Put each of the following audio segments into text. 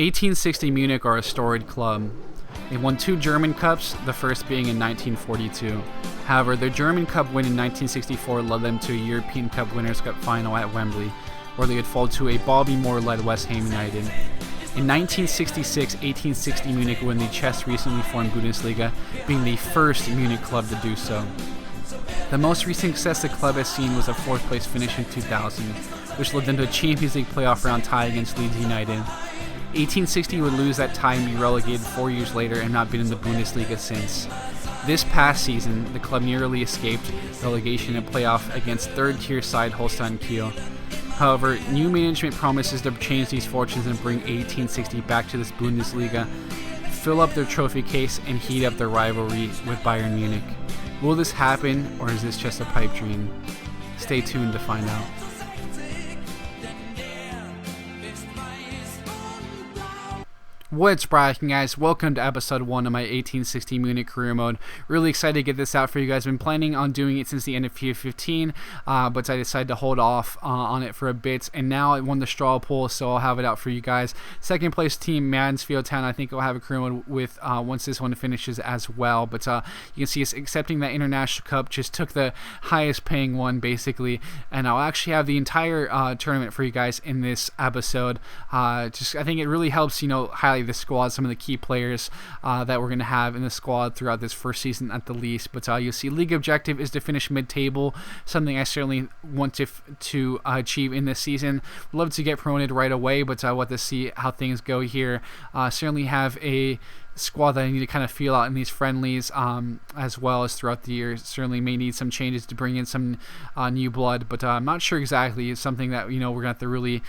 1860 Munich are a storied club. They won 2 German Cups, the first being in 1942. However, their German Cup win in 1964 led them to a European Cup Winners' Cup final at Wembley, where they would fall to a Bobby Moore-led West Ham United. In 1966, 1860 Munich won the chess recently formed Bundesliga, being the first Munich club to do so. The most recent success the club has seen was a 4th place finish in 2000, which led them to a Champions League playoff round tie against Leeds United. 1860 would lose that tie and be relegated 4 years later and not been in the Bundesliga since. This past season, the club nearly escaped relegation and playoff against third-tier side Holstein Kiel. However, new management promises to change these fortunes and bring 1860 back to this Bundesliga, fill up their trophy case, and heat up their rivalry with Bayern Munich. Will this happen, or is this just a pipe dream? Stay tuned to find out. What's bracking, guys? Welcome to episode 1 of my 1860 Munich career mode. Really excited to get this out for you guys. Been planning on doing it since the end of FIFA 15, but I decided to hold off on it for a bit, and now I won the straw poll, so I'll have it out for you guys. Second place team, Mansfield Town, I think I'll have a career mode with once this one finishes as well, but you can see us accepting that International Cup, just took the highest paying one basically, and I'll actually have the entire tournament for you guys in this episode. I think it really helps, highlight the squad, some of the key players that we're going to have in the squad throughout this first season at the least. But you'll see league objective is to finish mid-table, something I certainly want to achieve in this season. Love to get promoted right away, but I want to see how things go here. Certainly have a squad that I need to kind of feel out in these friendlies as well as throughout the year. Certainly may need some changes to bring in some new blood, but I'm not sure exactly. It's something that we're gonna have to really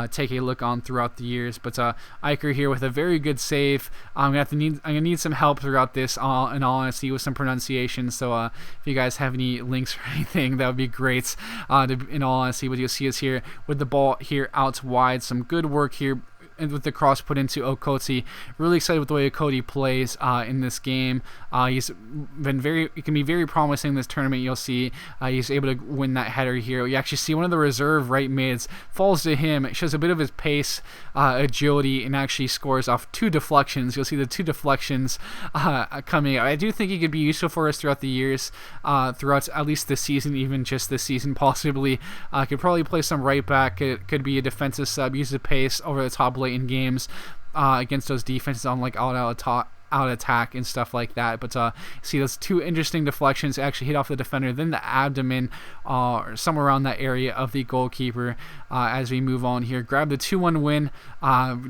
take a look on throughout the years. But Iker here with a very good save. I'm gonna need some help throughout this, in all honesty, with some pronunciation. So if you guys have any links or anything, that would be great. In all honesty, but you'll see us here with the ball here out wide. Some good work here with the cross put into Okoti. Really excited with the way Okoti plays in this game. He's been it can be very promising in this tournament. You'll see he's able to win that header here. You actually see one of the reserve right mids falls to him. It shows a bit of his pace, agility, and actually scores off 2 deflections. You'll see the 2 deflections coming out. I do think he could be useful for us throughout the years, throughout at least this season, even just this season possibly. Could probably play some right back. It could be a defensive sub, use the pace over the top late in games against those defenses on like out attack and stuff like that. But see those 2 interesting deflections actually hit off the defender, then the abdomen or somewhere around that area of the goalkeeper. As we move on here, grab the 2-1 win.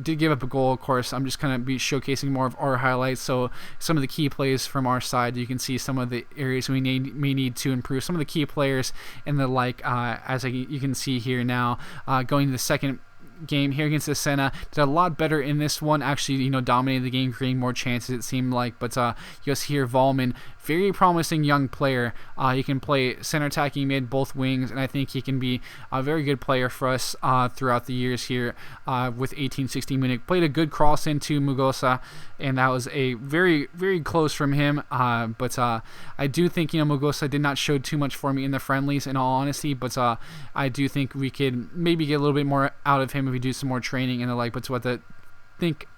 Did give up a goal, of course. I'm just going to be showcasing more of our highlights, so some of the key plays from our side. You can see some of the areas we may need to improve, some of the key players and the like, as you can see here now. Going to the second game here against the Senna, did a lot better in this one, actually dominated the game, creating more chances it seemed like. But you'll see here Vollmann, very promising young player. He can play center attacking mid, both wings, and I think he can be a very good player for us throughout the years here with 1860 Munich. Played a good cross into Mugosa, and that was a very, very close from him. But I do think Mugosa did not show too much for me in the friendlies, in all honesty. But I do think we could maybe get a little bit more out of him if we do some more training and the like. But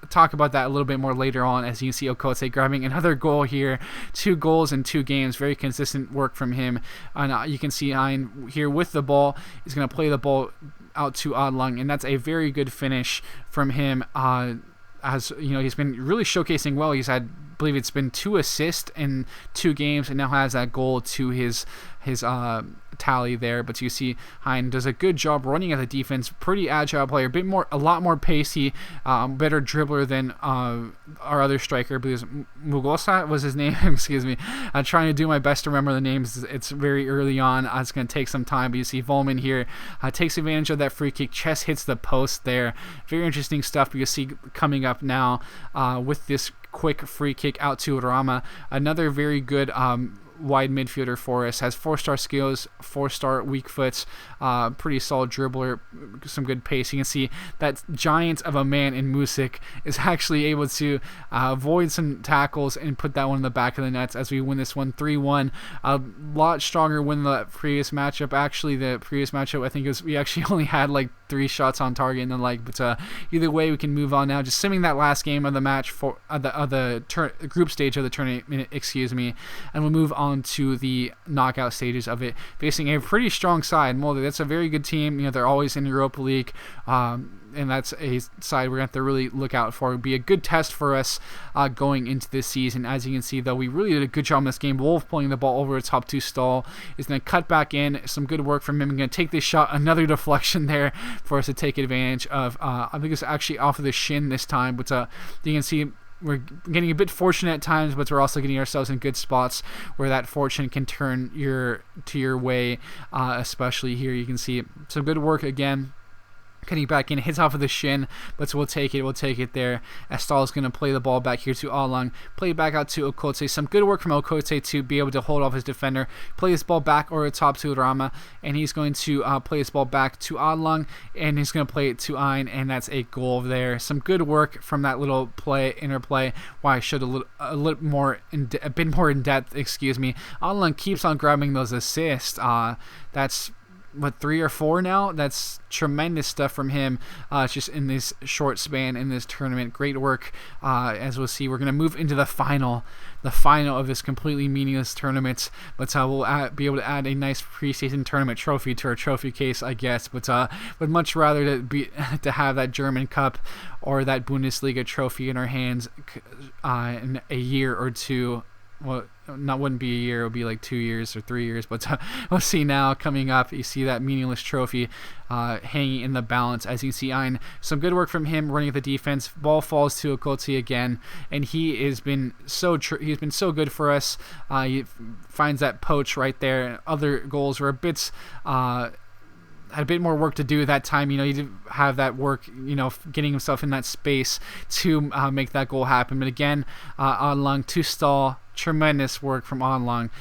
talk about that a little bit more later on, as you can see Okote grabbing another goal here. 2 goals in 2 games. Very consistent work from him. And you can see Hein here with the ball. He's going to play the ball out to Adlang, and that's a very good finish from him. As he's been really showcasing well. He's had, I believe it's been 2 assists in 2 games, and now has that goal to his tally there. But you see Hein does a good job running at the defense. Pretty agile player, a lot more pacey, better dribbler than our other striker, because Mugosa was his name. Excuse me. I'm trying to do my best to remember the names. It's very early on. It's going to take some time. But you see Vollmann here takes advantage of that free kick. Chest hits the post there. Very interesting stuff. But you see coming up now with this quick free kick out to Rama. Another very good wide midfielder for us. Has 4-star skills, 4-star weak foot, pretty solid dribbler, some good pace. You can see that giant of a man in Music is actually able to avoid some tackles and put that one in the back of the nets as we win this one 3-1. A lot stronger win the previous matchup. Actually, the previous matchup, I think we actually only had like 3 shots on target and the like. But either way, we can move on now. Just simming that last game of the match for the group stage of the tournament, and we'll move on to the knockout stages of it, facing a pretty strong side. Molde, that's a very good team. They're always in Europa League. And that's a side we're going to have to really look out for. It would be a good test for us going into this season. As you can see, though, we really did a good job in this game. Wolf pulling the ball over the top 2 stall. Is going to cut back in. Some good work from him. Going to take this shot. Another deflection there for us to take advantage of. I think it's actually off of the shin this time. But you can see we're getting a bit fortunate at times, but we're also getting ourselves in good spots where that fortune can turn to your way, especially here. You can see some good work again. Cutting back in, hits off of the shin, but we'll take it there. Estal is going to play the ball back here to Along, play it back out to Okote. Some good work from Okote to be able to hold off his defender, play this ball back over the top to Rama, and he's going to play this ball back to Along, and he's going to play it to Ein, and that's a goal there. Some good work from that little interplay. Why I should a bit more in depth. Along keeps on grabbing those assists. That's 3 or 4 now. That's tremendous stuff from him, just in this short span in this tournament. Great work. As we'll see, we're going to move into the final of this completely meaningless tournament, but we'll be able to add a nice preseason tournament trophy to our trophy case, I guess. But would much rather to have that German Cup or that Bundesliga trophy in our hands in a year or two. Well, wouldn't be a year, it would be like 2 years or 3 years, but we'll see now coming up. You see that meaningless trophy hanging in the balance. As you can see, Ein, some good work from him running at the defense. Ball falls to Okote again, and he has been he's been so good for us. He finds that poach right there. Other goals were had a bit more work to do that time. He didn't have that work, getting himself in that space to make that goal happen. But again, Anlang to stall. Tremendous work from Anlang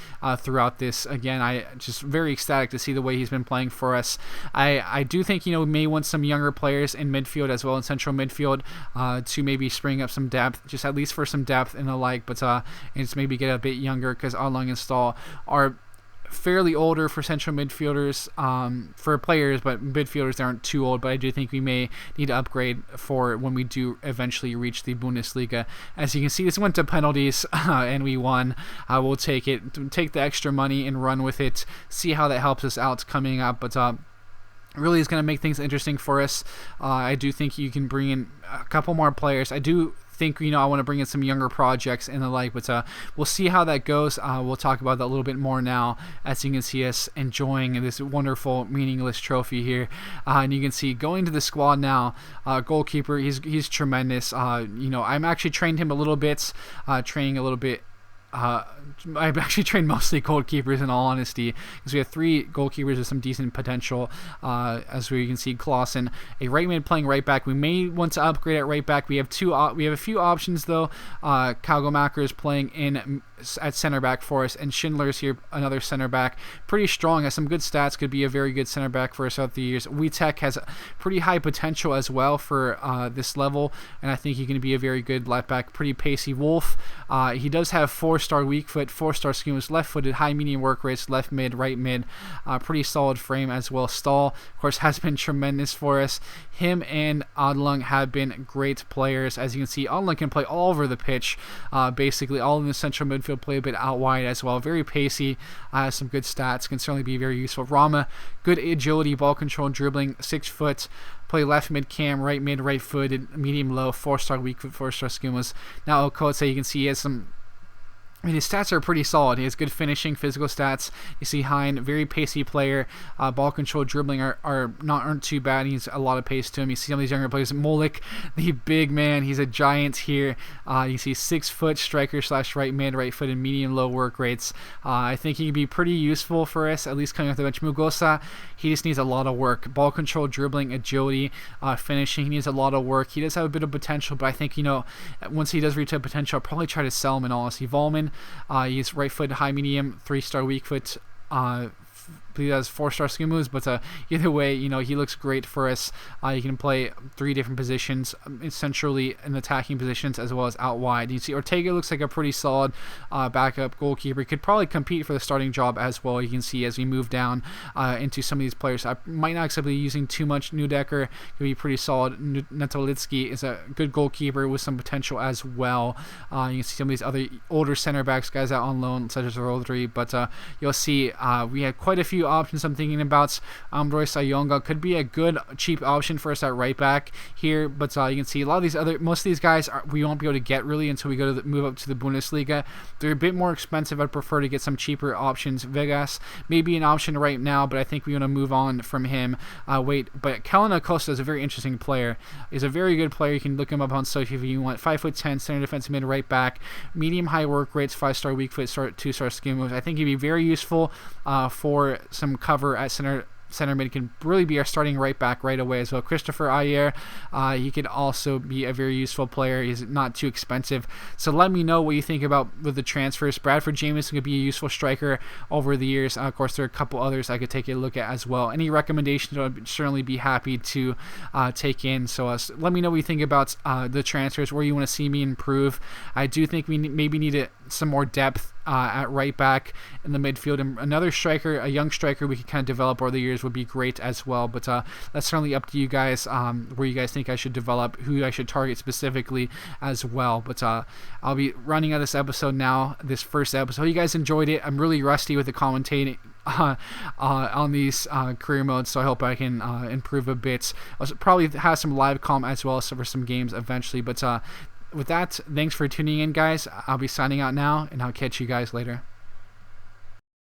throughout this. Again, I just very ecstatic to see the way he's been playing for us. I do think we may want some younger players in midfield as well, in central midfield, to maybe spring up some depth, just at least for some depth and the like. But and just maybe get a bit younger, because Anlang and Stahl are fairly older for central midfielders, for players, but midfielders aren't too old. But I do think we may need to upgrade for when we do eventually reach the Bundesliga. As you can see, this went to penalties and we won. We'll take it, take the extra money and run with it, see how that helps us out coming up. But really is going to make things interesting for us. I do think you can bring in a couple more players. I do think I want to bring in some younger projects and the like, but we'll see how that goes. We'll talk about that a little bit more now, as you can see us enjoying this wonderful meaningless trophy here. And you can see going to the squad now, goalkeeper, he's tremendous. I'm actually trained him a little bit, I've actually trained mostly goalkeepers, in all honesty, because we have 3 goalkeepers with some decent potential. As we can see, Clausen, a right mid playing right back. We may want to upgrade at right back. We have a few options though. Kalgomacher is playing in at center back for us, and Schindler's here, another center back, pretty strong, has some good stats, could be a very good center back for us throughout the years. Wietek has pretty high potential as well for this level, and I think he can be a very good left back, pretty pacey. Wolf, he does have 4-star weak foot, 4-star schemas, left-footed, high medium work rates, left mid, right mid, pretty solid frame as well. Stahl, of course, has been tremendous for us. Him and Adlung have been great players. As you can see, Adlung can play all over the pitch, basically all in the central midfield, play a bit out wide as well. Very pacey, has some good stats, can certainly be very useful. Rama, good agility, ball control, dribbling, 6 foot, play left mid cam, right mid, right footed, medium low, 4-star weak foot, 4-star schemas. Now Okote, you can see he has some, his stats are pretty solid. He has good finishing, physical stats. You see Hein, very pacey player. Ball control, dribbling aren't too bad. He's a lot of pace to him. You see some of these younger players. Molik, the big man, he's a giant here. You see 6 foot striker / right mid, right foot, and medium low work rates. I think he can be pretty useful for us, at least coming off the bench. Mugosa, he just needs a lot of work. Ball control, dribbling, agility, finishing. He needs a lot of work. He does have a bit of potential, but I think once he does reach that potential, I'll probably try to sell him in all honesty. Volman, he's right foot, high medium, 3-star weak foot, he has 4-star skill moves, but either way, he looks great for us. He can play 3 different positions, essentially in attacking positions as well as out wide. You see Ortega looks like a pretty solid backup goalkeeper. He could probably compete for the starting job as well. You can see as we move down into some of these players. I might not accept using too much. Neudecker could be pretty solid. Netolitsky is a good goalkeeper with some potential as well. You can see some of these other older center backs, guys out on loan, such as Rodri, but you'll see we have quite a few options I'm thinking about. Royce Ayonga could be a good cheap option for us at right back here, but you can see a lot of these most of these guys we won't be able to get really until we go to move up to the Bundesliga. They're a bit more expensive. I'd prefer to get some cheaper options. Vegas may be an option right now, but I think we want to move on from him. But Kellen Acosta is a very interesting player. He's a very good player. You can look him up on social if you want. 5'10", center defensive mid, right back, medium high work rates, 5-star weak foot, 2-star skill moves. I think he'd be very useful for some cover at center mid. Can really be our starting right back right away as well. Christopher Ayer, he could also be a very useful player. He's not too expensive. So let me know what you think about with the transfers. Bradford Jamieson could be a useful striker over the years. Of course, there are a couple others I could take a look at as well. Any recommendations I'd certainly be happy to take in. So let me know what you think about the transfers, where you want to see me improve. I do think we maybe need some more depth at right back in the midfield, and another striker, a young striker we can kind of develop over the years would be great as well. But that's certainly up to you guys, where you guys think I should develop, who I should target specifically as well. But I'll be running out this episode now, this first episode. Hope you guys enjoyed it. I'm really rusty with the commentating on these career modes, so I hope I can improve a bit. I'll probably have some live comm as well, so for some games eventually. But with that, thanks for tuning in, guys. I'll be signing out now, and I'll catch you guys later.